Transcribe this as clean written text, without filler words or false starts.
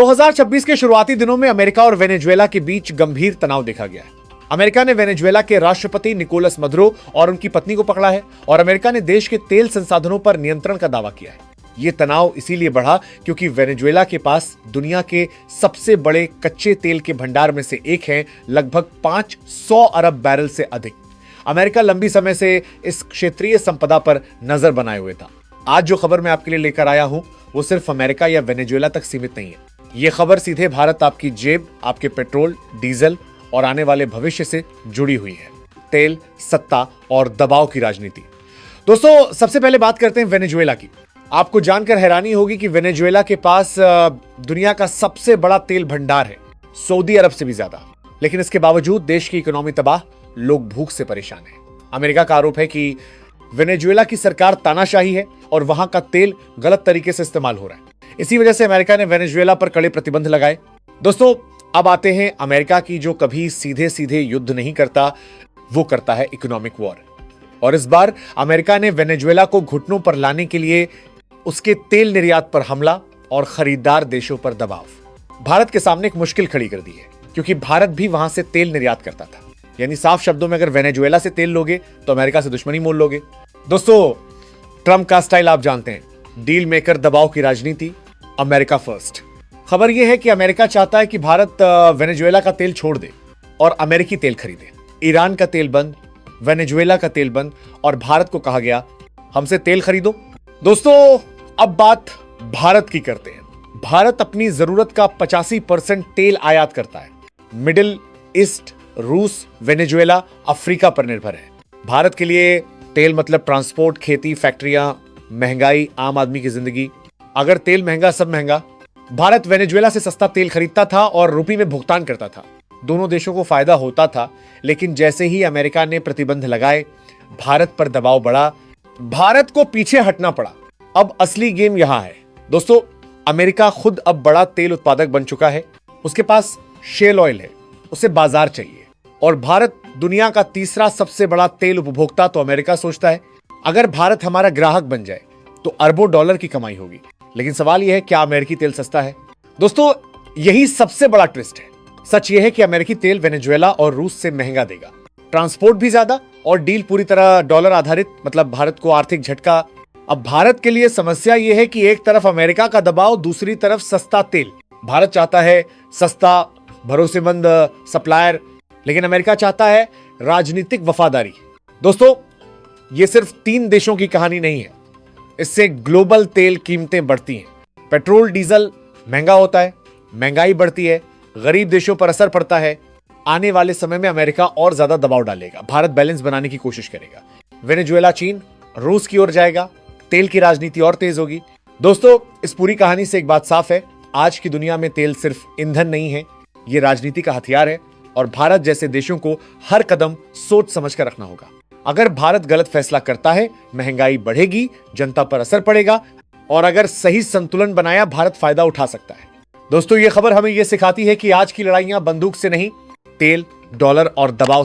2026 के शुरुआती दिनों में अमेरिका और वेनेजुएला के बीच गंभीर तनाव देखा गया है। अमेरिका ने वेनेजुएला के राष्ट्रपति निकोलस मदुरो और उनकी पत्नी को पकड़ा है और अमेरिका ने देश के तेल संसाधनों पर नियंत्रण का दावा किया है। यह तनाव इसीलिए बढ़ा क्योंकि वेनेजुएला के पास दुनिया के सबसे बड़े कच्चे तेल के भंडार में से एक है, लगभग 500 अरब बैरल से अधिक। अमेरिका लंबी समय से इस क्षेत्रीय संपदा पर नजर बनाए हुए था। आज जो खबर मैं आपके लिए लेकर आया हूं वो सिर्फ अमेरिका या वेनेजुएला तक सीमित नहीं है। यह खबर सीधे भारत, आपकी जेब, आपके पेट्रोल, डीजल और आने वाले भविष्य से जुड़ी हुई है। तेल, सत्ता और दबाव की राजनीति। दोस्तों, सबसे पहले बात करते हैं वेनेजुएला की। आपको जानकर हैरानी होगी कि वेनेजुएला के पास दुनिया का सबसे बड़ा तेल भंडार है, सऊदी अरब से भी ज्यादा। लेकिन इसके बावजूद देश की इकोनॉमी तबाह, लोग भूख से परेशान हैं। अमेरिका का आरोप है कि वेनेजुएला की सरकार तानाशाही है और वहां का तेल गलत तरीके से इस्तेमाल हो रहा है। इसी वजह से अमेरिका ने वेनेजुएला पर कड़े प्रतिबंध लगाए। दोस्तों, अब आते हैं अमेरिका की, जो कभी सीधे सीधे युद्ध नहीं करता, वो करता है इकोनॉमिक वॉर। और इस बार अमेरिका ने वेनेजुएला को घुटनों पर लाने के लिए उसके तेल निर्यात पर हमला और खरीदार देशों पर दबाव, भारत के सामने एक मुश्किल खड़ी कर दी है, क्योंकि भारत भी वहां से तेल निर्यात करता था। यानी साफ शब्दों में, अगर वेनेजुएला से तेल लोगे तो अमेरिका से दुश्मनी मोल लोगे। दोस्तों, ट्रंप का स्टाइल आप जानते हैं, डील मेकर, दबाव की राजनीति, अमेरिका फर्स्ट। खबर यह है कि अमेरिका चाहता है कि भारत वेनेजुएला का तेल छोड़ दे और अमेरिकी तेल खरीदे। ईरान का तेल बंद, वेनेजुएला का तेल बंद, और भारत को कहा गया हमसे तेल खरीदो। दोस्तों, अब बात भारत की करते हैं। भारत अपनी जरूरत का 85% तेल आयात करता है। मिडिल ईस्ट, रूस, वेनेजुएला, अफ्रीका पर निर्भर है। भारत के लिए तेल मतलब ट्रांसपोर्ट, खेती, फैक्ट्रियां, महंगाई, आम आदमी की जिंदगी। अगर तेल महंगा, सब महंगा। भारत वेनेजुएला से सस्ता तेल खरीदता था और रुपये में भुगतान करता था। दोनों देशों को फायदा होता था। लेकिन जैसे ही अमेरिका ने प्रतिबंध लगाए, भारत पर दबाव बढ़ा, भारत को पीछे हटना पड़ा। अब असली गेम यहां है। दोस्तों, अमेरिका खुद अब बड़ा तेल उत्पादक बन चुका है। उसके पास शेल ऑयल है, उसे बाजार चाहिए। और भारत दुनिया का तीसरा सबसे बड़ा तेल उपभोक्ता, तो अमेरिका सोचता है अगर भारत हमारा ग्राहक बन जाए तो अरबों डॉलर की कमाई होगी। लेकिन सवाल यह है, क्या अमेरिकी तेल सस्ता है? दोस्तों, यही सबसे बड़ा ट्विस्ट है। सच यह है कि अमेरिकी तेल वेनेजुएला और रूस से महंगा देगा, ट्रांसपोर्ट भी ज्यादा, और डील पूरी तरह डॉलर आधारित, मतलब भारत को आर्थिक झटका। अब भारत के लिए समस्या यह है कि एक तरफ अमेरिका का दबाव, दूसरी तरफ सस्ता तेल। भारत चाहता है सस्ता, भरोसेमंद सप्लायर, लेकिन अमेरिका चाहता है राजनीतिक वफादारी। दोस्तों, यह सिर्फ 3 देशों की कहानी नहीं है। इससे ग्लोबल तेल कीमतें बढ़ती हैं। पेट्रोल, डीजल महंगा होता है, महंगाई बढ़ती है, गरीब देशों पर असर पड़ता है। आने वाले समय में अमेरिका और ज्यादा दबाव डालेगा, भारत बैलेंस बनाने की कोशिश करेगा। वेनेजुएला चीन, रूस की ओर जाएगा, तेल की राजनीति और तेज होगी। दोस्तों, इस पूरी कहानी से एक बात साफ है, आज की दुनिया में तेल सिर्फ ईंधन नहीं है, यह राजनीति का हथियार है। और भारत जैसे देशों को हर कदम सोच समझ कर रखना होगा। अगर भारत गलत फैसला करता है, महंगाई बढ़ेगी, जनता पर असर पड़ेगा, और अगर सही संतुलन बनाया, भारत फायदा उठा सकता है। दोस्तों, यह खबर हमें यह सिखाती है कि आज की लड़ाइयां बंदूक से नहीं, तेल, डॉलर और दबाव